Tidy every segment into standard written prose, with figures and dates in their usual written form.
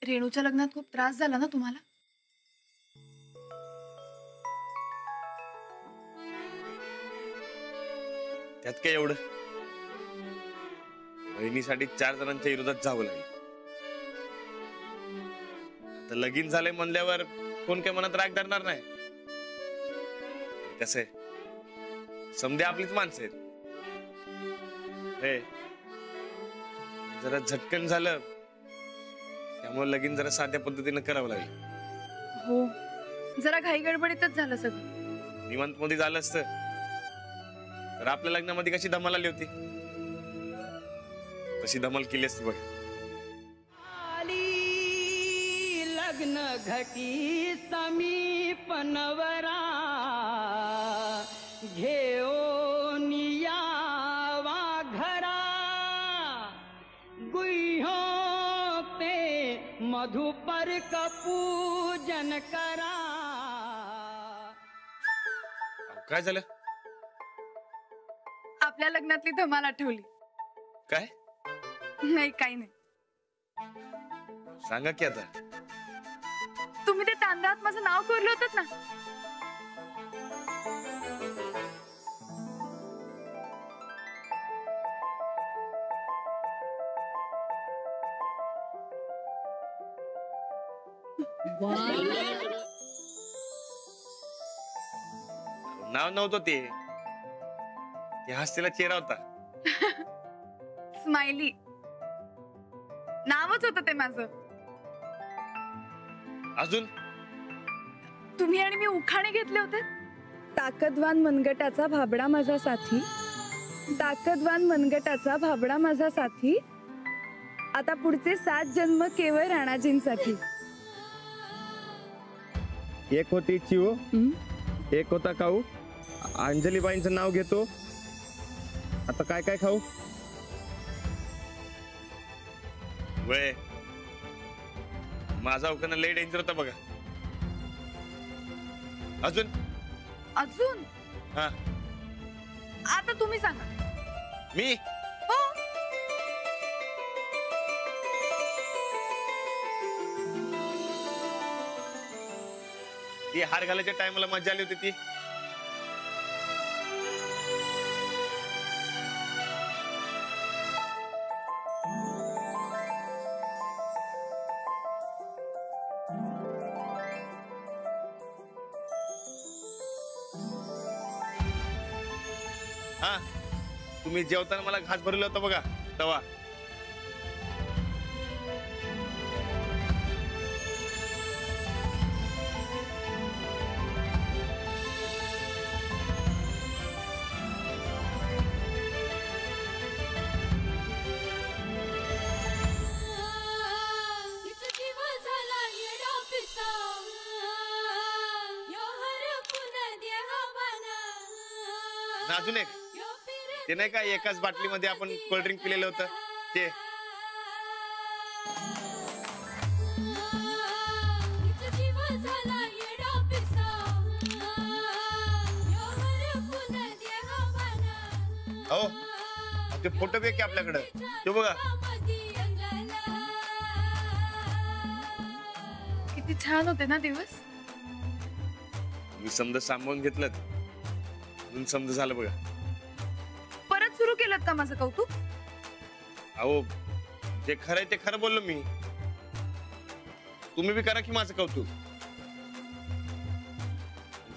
रेणूच्या लग्नात खूप त्रास झाला ना तुम्हाला? त्यात काय एवढं? बहिणीसाठी 4 जणांच्या विरोधात जावं लागेल. आता लगीन झालंय म्हणल्यावर कोण काय मनात राग धरणार नाही. कसं आहे, समधे आपलीच माणसं आहेत. हे जरा झटकन झालं त्यामुळे लगीन जरा साध्या पद्धतीने करावं लागेल. हो, जरा घाई गडबडीतच झालं सगळं. निवांत मध्ये झालं असतं तर आपल्या लग्नामध्ये कशी धमाल आली होती तशी धमाल केली असती बघ. लग्न घटी समीप नवरा घेऊन यावा घरा गुह्यो ते मधुपर पूजन करा. काय झालं? आपल्या लग्नातली धमाल आठवली. काय? नाही, काही नाही. सांगा की आता. तुम्ही ते तांदळात माझं नाव कोरलं होतं ना. नाव नव्हतं ते हसलेला चेहरा होता. स्माइली नावच होतं ते माझं. अजून तुम्ही आणि मी उखाणे घेतले होते. ताकदवान मनगटाचा भाबडा माझा साथी, ताकदवान मनगटाचा भाबडा माझा साथी, आता पुढचे 7 जन्म केवळ राणाजींसाठी. एक होती चिऊ, एक होता खाऊ. अंजलीबाईंचं नाव घेतो. आता काय काय खाऊ? वय माझा उखाणा लय डेंजर होता बघा. अजून अजून हा आता तुम्ही सांगा. मी हो, ती हार घालायच्या टायमाला मजा आली होती ती. हा तुम्ही जेवताना मला घास भरलं होतं बघा तवा. अजून एक ते नाही का एकाच बाटलीमध्ये आपण कोल्ड्रिंक पिलेलं होतं ते. हो ते फोटो बी की आपल्याकडं तो बघा. किती छान होते ना दिवस. मी समजा सांभाळून घेतलं म्हणून समजा झालं बघा. परत सुरू केलं का माझं कौतुक? अहो जे खरंय ते खरं बोललो मी. तुम्ही बी करा की माझं कौतुक.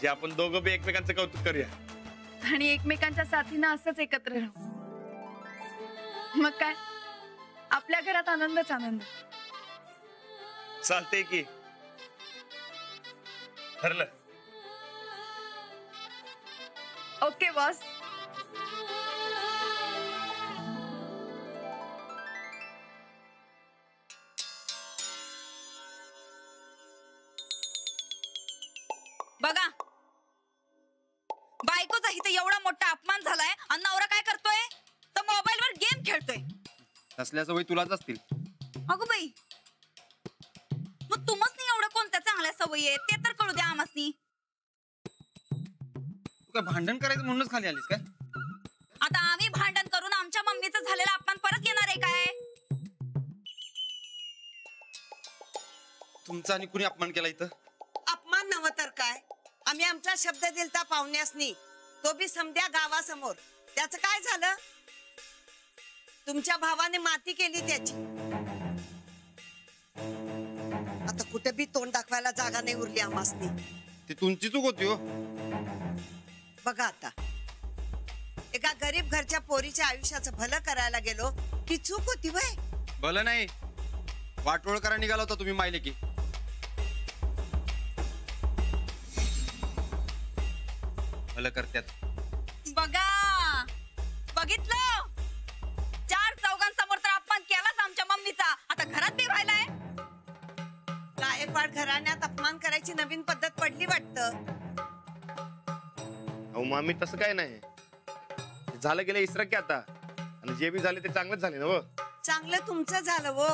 जे आपण दोघं बी एकमेकांचं कौतुक करूया आणि एकमेकांच्या साथीनं असंच एकत्र राहू. मग काय, आपल्या घरात आनंदच आनंद. चालतंय की. ठरलं. Okay boss. बघा बायकोचा इथे एवढा मोठा अपमान झालाय आणि नवरा काय करतोय तर मोबाईलवर गेम खेळतोय. तसल्या सवयी तुलाच असतील. अगो बाई, मग तुम्हाला एवढं कोणत्या चांगल्या सवयी आहेत ते तर कळू द्या आम्हासनी. तू काय भांडण करायचं म्हणूनच खाली आलीस काय? आता आम्ही भांडण करून आमच्या मम्मीचं झालेला अपमान परत येणार आहे काय? तुमचा आणि कुणी अपमान केला इथं? अपमान नव्ह तर काय. आम्ही आमचा शब्द दिलता पाहुण्यासनी, तो बी समध्या गावासमोर. त्याचं काय झालं? तुमच्या भावाने माती केली त्याची. आता कुठे बी तोंड दाखवायला जागा नाही उरली आम्हासनी. ती तुमची चूक होती हो. बघा आता, एका गरीब घरच्या पोरीच्या आयुष्याचं भलं करायला गेलो, ती चूक होती वय. भलं नाही, वाटोळ करा निघाला होता तुम्ही मायले की. भलं करत्यात. बघा, बघितलं, 4 चौघांसमोर तर अपमान केलाच आमच्या मम्मीचा. आता घरात बी व्हायलाय. गायकवाड घराण्यात अपमान करायची नवीन पद्धत पडली वाटतं. अहो मामी तसं काय नाही, झालं गेलं इसरा की आता. आणि जे बी झाले ते चांगलंच झाले ना हो. चांगलं तुमचं झालं वो.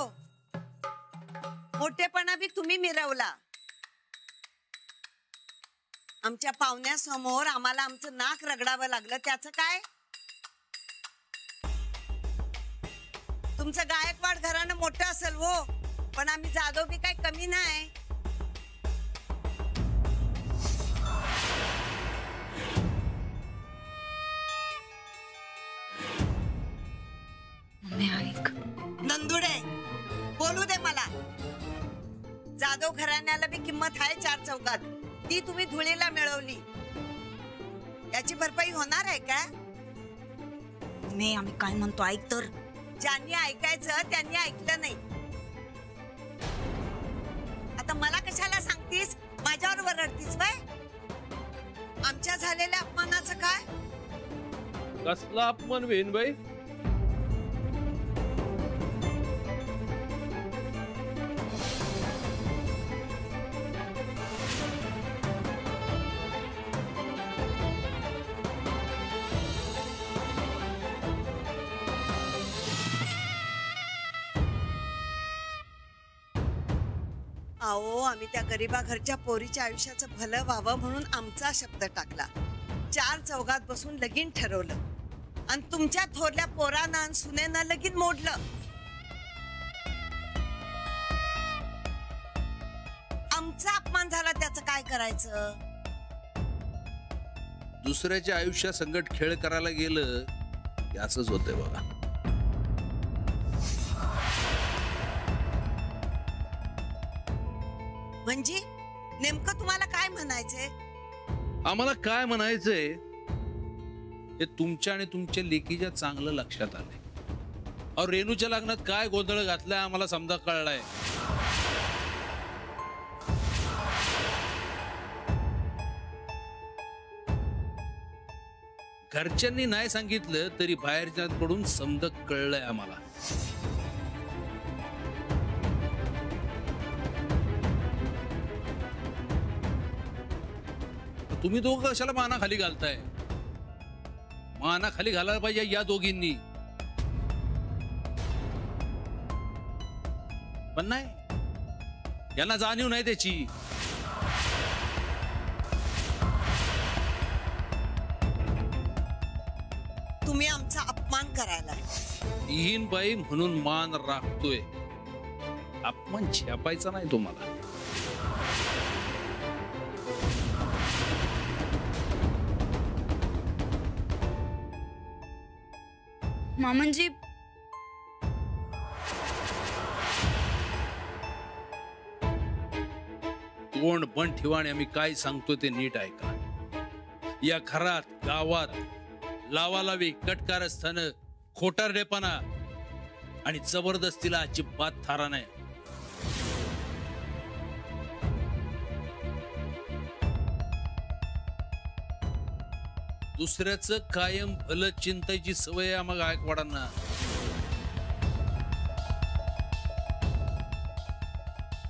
मोठेपणा बी तुम्ही मिरवला. आमच्या पाहुण्यासमोर आम्हाला आमचं नाक रगडावं लागलं, त्याचं काय? तुमचं गायकवाड घरानं मोठं असेल वो, पण आम्ही जाधव बी काय कमी नाही. मम्मी ऐक. नंदुडे, बोलू दे मला. जाधव घराण्याला बी किंमत आहे 4 चौकात. ती तुम्ही धुळीला मिळवली. याची भरपाई होणार आहे का? मम्मी आम्ही काय म्हणतो ऐक तर. ज्यांनी ऐकायचं त्यांनी ऐकलं नाही. आता मला कशाला सांगतीस? माझ्यावर वरडतीस बाय. आमच्या झालेल्या अपमानाचं काय? कसला अपमान बहीणबाई? आओ, आम्ही त्या गरीबा घरच्या पोरीच्या आयुष्याचं भलं व्हावं म्हणून आमचा शब्द टाकला. 4 चौघात बसून लगीन ठरवलं. आणि तुमच्या थोरल्या पोरानं आणि सुनेनं लगीन मोडलं. आमचा अपमान झाला, त्याचं काय करायचं? दुसऱ्याच्या आयुष्या संकट खेळ करायला गेलं की असंच होतंय बघा. म्हणजे नेमकं तुम्हाला काय म्हणायचंय? आम्हाला काय म्हणायचंय हे तुमच्या आणि तुमच्या लेकीच्या चांगलं लक्षात आलंय. अहो रेणूच्या लग्नात काय गोंधळ घातलाय आम्हाला समजा कळलाय. घरच्यांनी नाही सांगितलं तरी बाहेरच्यांकडून समजा कळलंय आम्हाला. तुम्ही दोघं कशाला माना खाली घालताय? माना खाली घालायला पाहिजे या दोघींनी. पण नाही, यांना जाणीव नाही त्याची. तुम्ही आमचा अपमान करायला. हीन बाई म्हणून मान राखतोय, अपमान छापायचा नाही तुम्हाला. मामनजी तोंड बंद ठेवा आणि आम्ही काय सांगतोय ते नीट ऐका. या घरात गावात लावालावी कटकारस्थान खोटारडेपणा आणि जबरदस्तीला अजिबात थारा नाही. दुसऱ्याचं कायम भलं चिंतायची सवय आहे मग गायकवाडांना.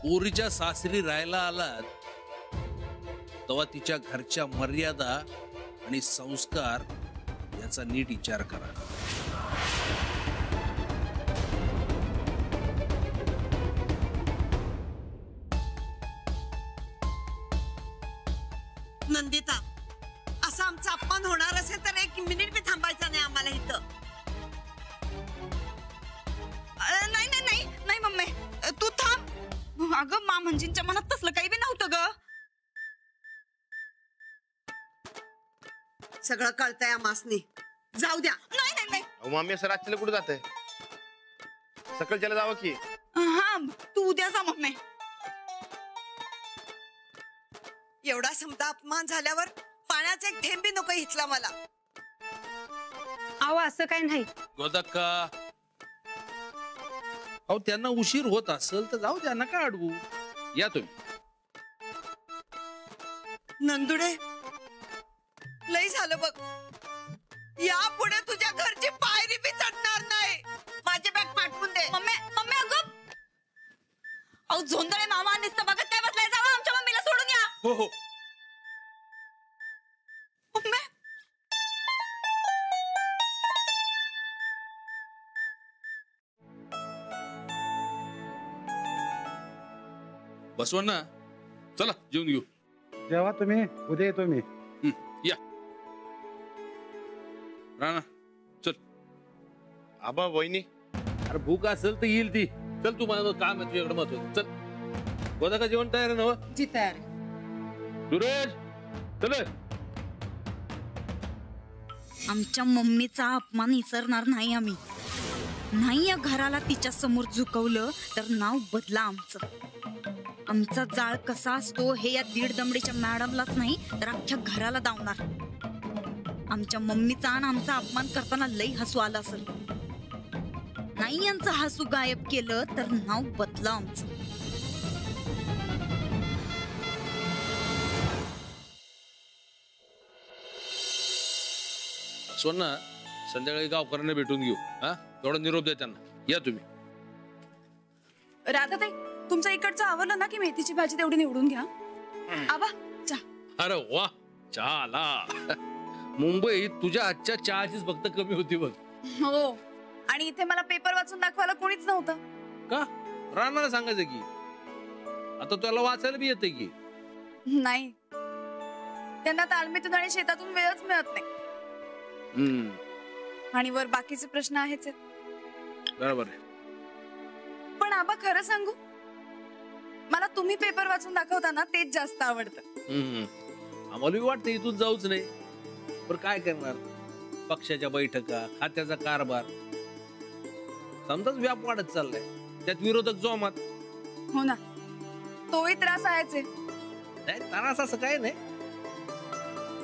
पोरीच्या सासरी राहायला आलात तेव्हा तिच्या घरच्या मर्यादा आणि संस्कार याचा नीट विचार करा. नंदिता, असा आमचा अपमान होणार असेल तर 1 मिनिट बी थांबायचा नाही आम्हाला इथं. नाही नाही नाही नाही मम्मी, तू थांब. अगं मामंजींच्या मनात तसलं काही बी नव्हतं ग. सगळं कळतंय आमासनी. जाऊ द्या. नाही नाही नाही. अहो मामी असं रात्रीला कुठे जाते? सकाळच्याला जावं की. हा तू उद्या जा मग. नाही एवढा समजा अपमान झाल्यावर पाण्याचा एक थेंबी नको इथला मला. अहो असं काय नाही. गोदक्का, अहो त्यांना उशीर होत असेल तर जाऊ द्या, नका अडवू. या तुम्ही. नंदुडे, लई झालं बघ. यापुढे तुझ्या घरची पायरी बी चढणार नाही. माझी बॅग पाठवून दे. मम्मी मम्मी अगं. अहो झोंधळे मामा नुसतं बघत काय बसलाय? जावा आमच्या मम्मीला सोडून या. हो हो. मम्मी बसवण ना, चला जेवून घेऊ. जेव्हा तुम्ही उद्या येतो मी. या राणा, चल. आबा वहिनी. अरे भूक असेल तर येईल ती. चल, तू माझं काम आहे तुझ्याकडे महत्वाचं. चल. गोदक्का जेवण तयार आहे ना? जी तयार. सुरेश चल. आमच्या मम्मीचा अपमान विसरणार नाही आम्ही. नाही या घराला तिच्या समोर झुकवलं तर नाव बदला आमचं. आमचा जाळ कसा असतो हे या दीड दमडीच्या मॅडमलाच नाही तर अख्ख्या घराला दावणार. आमच्या मम्मीचा आणि आमचा अपमान करताना लई हसू आलं असेल. नाही यांचं हसू गायब केलं तर नाव बदला आमचं. सोना, संध्याकाळी गावकऱ्यांना भेटून घेऊ. हा, थोडा निरोप द्या त्यांना. या तुम्ही. राधाताई, तुमच्या इकडचं आवरलं ना की मेथीची भाजी तेवढी निवडून घ्या. आबा चा. अरे वा, चहा आला. मुंबईत तुझ्या आजच्या चहाचीच फक्त कमी होती बघ. हो, आणि इथे मला पेपर वाचून दाखवायला कोणीच नव्हतं. का? राणाला सांगायचं की. आता त्याला वाचायला बी येते की. नाही, त्यांना तालमीतून आणि शेतातून वेळच मिळत नाही. आणि वर बाकीचे प्रश्न आहेच आहेत. बरोबर आहे. पण आबा खरं सांगू, मला तुम्ही पेपर वाचून दाखवताना तेच जास्त आवडतं. आम्हाला वाटतं इथून जाऊच नाही, पण काय करणार? पक्षाच्या बैठका, खात्याचा कारभार, समजाच व्याप वाढत चाललाय. त्यात विरोधक जोमात. हो ना, तोही त्रास आहेच. नाही त्रास असं काय नाही.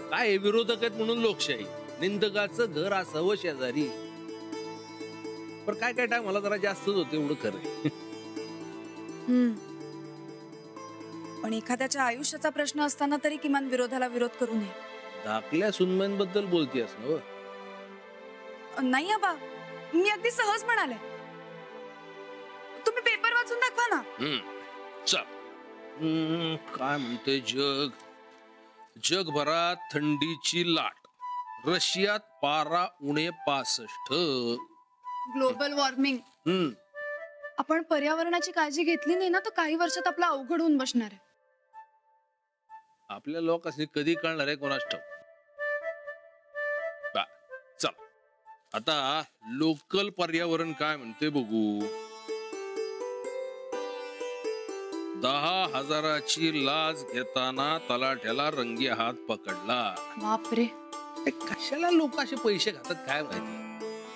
काय आहे, विरोधक आहेत म्हणून लोकशाही. निंदकाचं घर असावं शेजारी. पण काय काय टाइम मला जरा जास्तच होते, एवढं खरं. पण एखाद्याच्या आयुष्याचा प्रश्न असताना तरी किमान विरोधाला विरोध करू नये. धाकल्या सुनबाईंबद्दल बोलतीयस ना? नाही आबा, मी अगदी सहज म्हणाले. तुम्ही पेपर वाचून दाखवा ना. चल. काय म्हणते जग? जगभरात थंडीची लाट. रशियात पारा उणे 65. Global warming. आपण पर्यावरणाची काळजी घेतली नाही ना तर काही वर्षात आपला अवघड होऊन बसणार आहे. आपल्या लोकांनी कधी कळणार आहे कोणास ठाऊक. चल, आता लोकल पर्यावरण काय म्हणते बघू. 10,000ची लाच घेताना तलाठ्याला रंगी हात पकडला. बापरे, कशाला लोक असे पैसे खातात काय माहिती.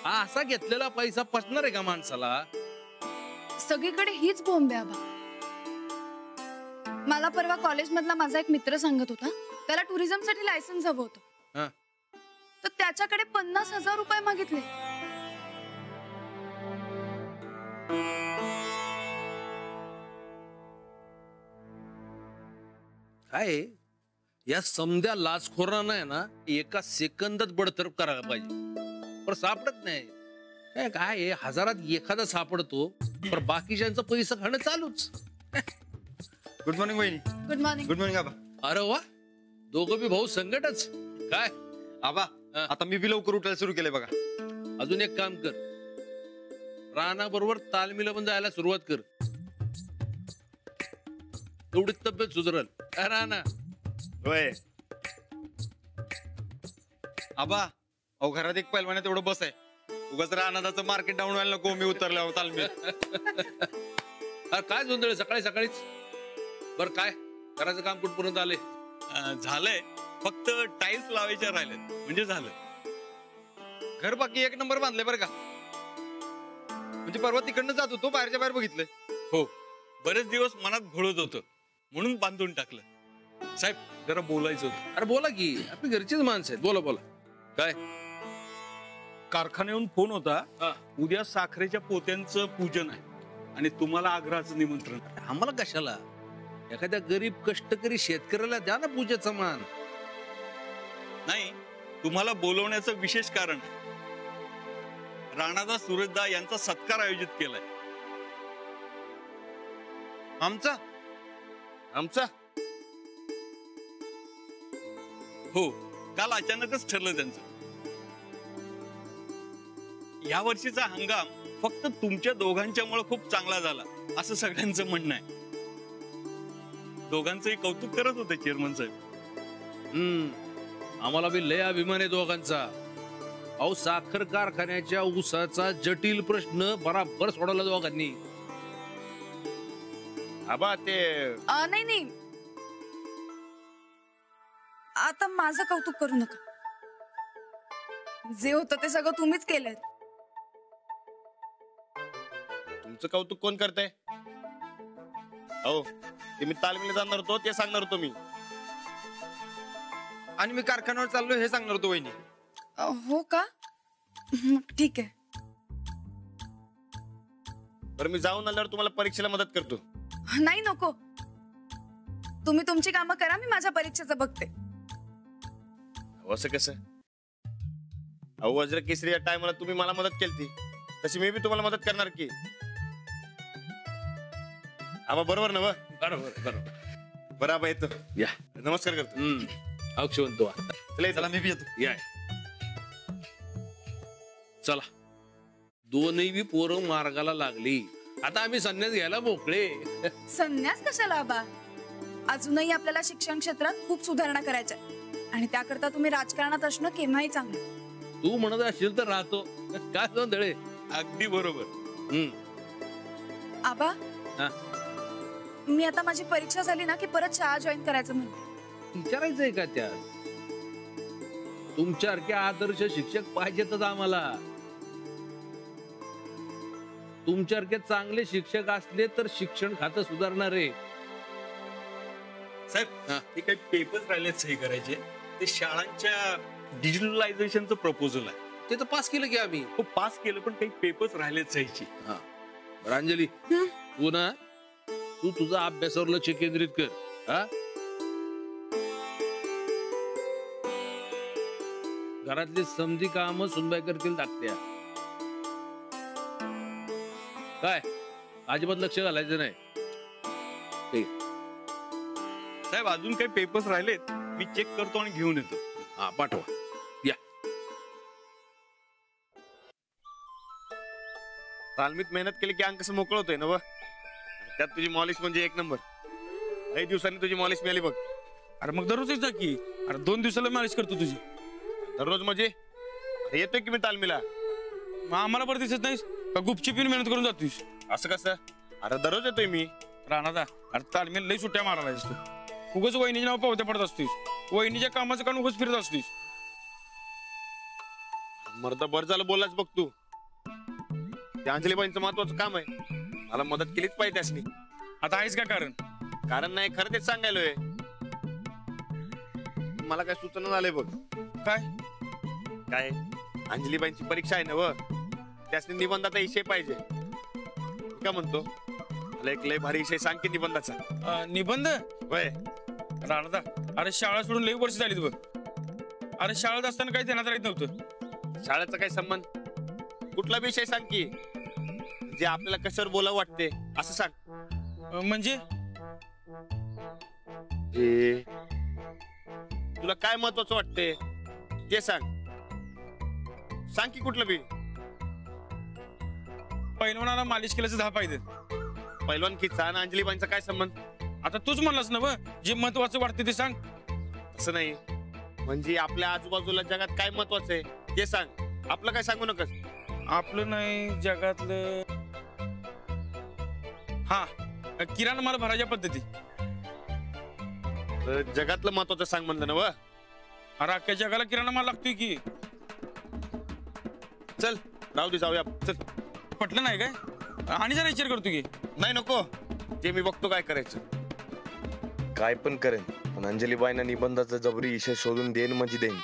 हा असा घेतलेला पैसा पचणार आहे का माणसाला? सगळीकडे हीच बोंब आहे आबा. मला परवा कॉलेज मधला माझा एक मित्र सांगत होता, त्याला टुरिझम साठी लायसन्स हवं होतं. तर त्याच्याकडे 50,000 रुपये मागितले. काय या समध्या लाचखोरांना आहे ना एका सेकंदात बडतर्फ करायला पाहिजे, पण सापडत नाही. काय आहे, हजारात एखादा सापडतो, पण बाकीच्यांचा पैसा खाणं चालूच. गुड मॉर्निंग वहिनी. Good morning. गुड मॉर्निंग आबा. अरे वा, दोघं बी भाऊ संकटच. काय आबा, आता मी बी लवकर उठायला सुरू केलंय बघा. अजून एक काम कर, राणा बरोबर तालमीला पण जायला सुरुवात कर. एवढीच तब्येत सुधरल. राणा होय आबा, अहो घरात एक पैलवान तेवढं बस आहे. उगाच रानाचं मार्केट डाऊन व्हायला नको मी उतरल्यावर तालमीत. अरे काय गोंधळ सकाळी सकाळीच? बर काय घराचं काम कुठपर्यंत आले? झालंय, फक्त टाईल्स लावायच्या राहिलेत म्हणजे झालं. घर बाकी एक नंबर बांधले बरं का. म्हणजे परवा तिकडनं जात होतो, बाहेरच्या बाहेर बघितलंय. हो, बरेच दिवस मनात घोळत होतं म्हणून बांधून टाकलं. साहेब जरा बोलायचं होतं. अरे बोला की, आपली घरचीच माणसं आहेत. बोला बोला. काय? कारखान्याहून फोन होता, उद्या साखरेच्या पोत्यांचं पूजन आहे आणि तुम्हाला आग्रहाचं निमंत्रण. आम्हाला कशाला? एखाद्या गरीब कष्टकरी शेतकऱ्याला द्या ना पूजेचा मान. नाही, तुम्हाला बोलवण्याचं विशेष कारण आहे. राणादा सुरजदा यांचा सत्कार आयोजित केलाय. आमचा आमचा हो, काल अचानकच ठरलं त्यांचं. या वर्षीचा हंगाम फक्त तुमच्या दोघांच्यामुळे खूप चांगला झाला असं सगळ्यांचं म्हणणं आहे. दोघांचंही कौतुक करत होते चेअरमन साहेब. आम्हाला बी लय अभिमान आहे दोघांचा. अहो, साखर कारखान्याच्या ऊसाचा जटिल प्रश्न बराबर सोडवला दोघांनी. आबा ते नाही नाही, आता माझं कौतुक करू नका. जे होतं ते सगळं तुम्हीच केलंय. तुमचं कौतुक कोण करतंय? हो, ते मी तालमीला जाणार होतो ते सांगणार होतो मी. आणि मी कारखान्यावर चाललो हे सांगणार होतो वहिनी. हो का? मग ठीक आहे. बरं, मी जाऊन आल्यावर तुम्हाला परीक्षेला मदत करतो. नाही नको, तुम्ही तुमची कामं करा, मी माझ्या परीक्षेचं बघते. असं कसं? अहो, वज्र केसरीच्या टायमाला तुम्ही मला मदत केली, तशी मी बी तुम्हाला मदत करणार की. आबा बरोबर ना? बरोबर बरोबर. बरं आबा येतो. या, नमस्कार करतो. अक्षवंत चला मी बी येतो. या. चला, दोन्ही बी पोरं मार्गाला लागली. आता आम्ही संन्यास घ्यायला मोकळे. संन्यास कशाला आबा? अजूनही आपल्याला शिक्षण क्षेत्रात खूप सुधारणा करायच्या आणि त्याकरता तुम्ही राजकारणात असणं केव्हाही चांगलं. तू म्हणत असशील तर राहतो. काय गोंधळे? अगदी बरोबर. आबा, हा? मी आता माझी परीक्षा झाली ना की परत शाळा जॉईन करायचं म्हणते. विचारायचंय का त्यात? तुमच्यासारखे आदर्श शिक्षक पाहिजेतच आम्हाला. तुमच्यासारखे चांगले शिक्षक असले तर शिक्षण खातं सुधारणार आहे. साहेब, हे काही पेपर्स राहिलेत सही करायचे. ते शाळांच्या डिजिटलायझेशनचं प्रपोजल आहे. ते तर पास केलं की आम्ही. हो, पास केलं, पण काही पेपर्स राहिलेत सहीची. बरं अंजली, तू ना तू तुझा अभ्यासावर लक्ष केंद्रित कर. हा, घरातली समधी काम सुनबाई करतील धाकट्या. काय अजिबात लक्ष घालायचं नाही. साहेब, अजून काही पेपर्स राहिलेत, मी चेक करतो आणि घेऊन येतो. हा, पाठवा. या. तालमीत मेहनत केली की अंग कसं मोकळ होतोय ना? त्यात तुझी मॉलिश म्हणजे एक नंबर. काही दिवसांनी तुझी मॉलिश मिळाली बघ. अरे मग दररोज येतं की. अरे 2 दिवसाला मॉलिश करतो तुझी. दररोज म्हणजे? येतोय की मी तालमीला. मग आम्हाला बरं दिसत नाहीस का? गुपचिपीने मेहनत करून जातोस. असं कसं? अरे दररोज येतोय मी. राणादा, अरे तालमीला लई सुट्ट्या मारायला असतो. उगाच वहिनीचे नाव पावत्या पडत असतोस. वहिनीच्या कामाचं कारण उगाच फिरत असतोस. मर्दा बरं झालं बोललाच बघ तू. त्या अंजलीबाईंचं महत्वाचं काम आहे, मला मदत केलीच पाहिजे त्यासनी. आता आहेस का कारण? कारण नाही, खरं तेच सांगायलोय. मला काय सूचना झालंय बघ. काय काय? अंजलीबाईंची परीक्षा आहे ना व, त्यासनी निबंधाचा विषय पाहिजे. का म्हणतो मला एक लय भारी विषय सांग की निबंधाचा. निबंध? वय राणादा, अरे शाळा सोडून लई वर्ष झालीत बघ. अरे शाळेत असताना काही ध्यानात राहत नव्हतं. शाळेचा काय संबंध? कुठला विषय सांग की जे आपल्याला कशावर बोलावं वाटते असं सांग. म्हणजे तुला काय महत्वाचं वाटते ते सांग. सांग की कुठलं बी. पैलवानाला मालिश केल्याचं 10 फायदे. पैलवान किस्सा आणि अंजलीबाईंचा काय संबंध? आता तूच म्हणलास ना, जे महत्वाचं वाटते ते सांग. असं नाही, म्हणजे आपल्या आजूबाजूला जगात काय महत्वाचं आहे ते सांग. आपलं काय सांगू नकस. आपलं नाही जगातलं. हा किराणा माल भरायच्या पद्धती. जगातलं महत्वाचं सांग म्हणलं ना व. अरे अख्ख्या जगाला किराणा माल लागतोय की. चल राहू दे, जाऊया चल. पटलं नाही काय? आणि जरा विचार करतो की. नाही नको, ते मी बघतो काय करायचं. काय पण करेन, पण अंजलीबाईंना निबंधाचा जबरी विषय शोधून देईन म्हणजे देईन.